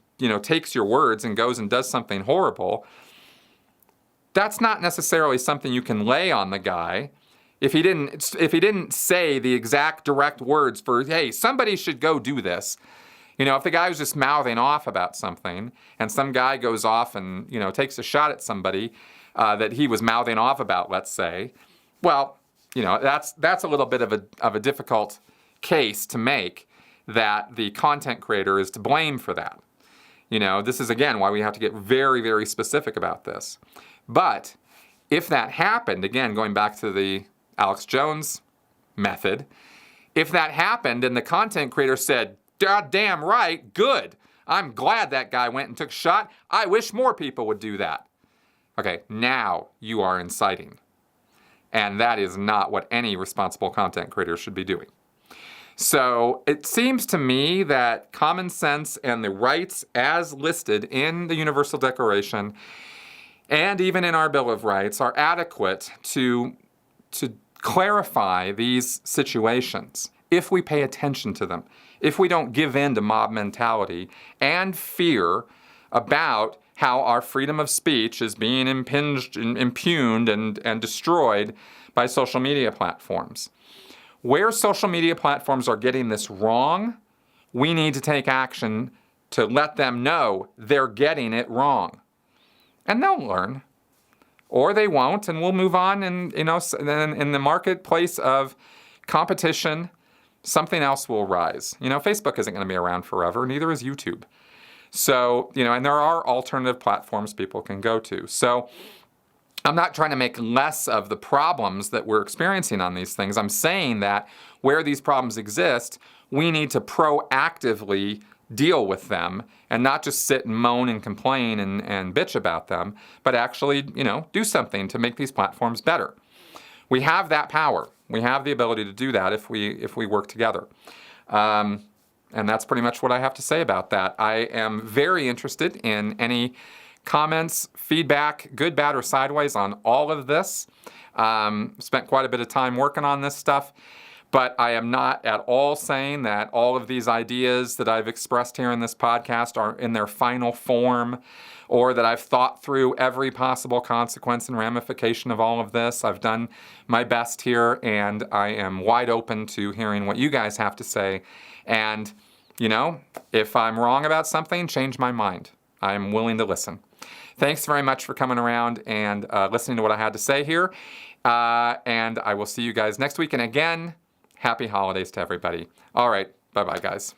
takes your words and goes and does something horrible, that's not necessarily something you can lay on the guy if he didn't say the exact direct words for, hey, somebody should go do this. If the guy was just mouthing off about something and some guy goes off and, takes a shot at somebody that he was mouthing off about, let's say, well, that's a little bit of a difficult case to make that the content creator is to blame for that. This is, again, why we have to get very, very specific about this. But if that happened, again, going back to the Alex Jones method, if that happened and the content creator said, God damn right, good, I'm glad that guy went and took a shot, I wish more people would do that. Okay, now you are inciting. And that is not what any responsible content creator should be doing. So it seems to me that common sense and the rights as listed in the Universal Declaration and even in our Bill of Rights are adequate to clarify these situations if we pay attention to them, if we don't give in to mob mentality and fear about how our freedom of speech is being impugned and destroyed by social media platforms. Where social media platforms are getting this wrong, we need to take action to let them know they're getting it wrong. And they'll learn. Or they won't, and we'll move on. And, then in the marketplace of competition, something else will rise. Facebook isn't going to be around forever, neither is YouTube. So, and there are alternative platforms people can go to. So I'm not trying to make less of the problems that we're experiencing on these things. I'm saying that where these problems exist, we need to proactively deal with them and not just sit and moan and complain and bitch about them, but actually, do something to make these platforms better. We have that power. We have the ability to do that if we work together. And that's pretty much what I have to say about that. I am very interested in any comments, feedback, good, bad, or sideways on all of this. Spent quite a bit of time working on this stuff, but I am not at all saying that all of these ideas that I've expressed here in this podcast are in their final form, or that I've thought through every possible consequence and ramification of all of this. I've done my best here, and I am wide open to hearing what you guys have to say. And, if I'm wrong about something, change my mind. I'm willing to listen. Thanks very much for coming around and listening to what I had to say here. And I will see you guys next week. And again, happy holidays to everybody. All right. Bye-bye, guys.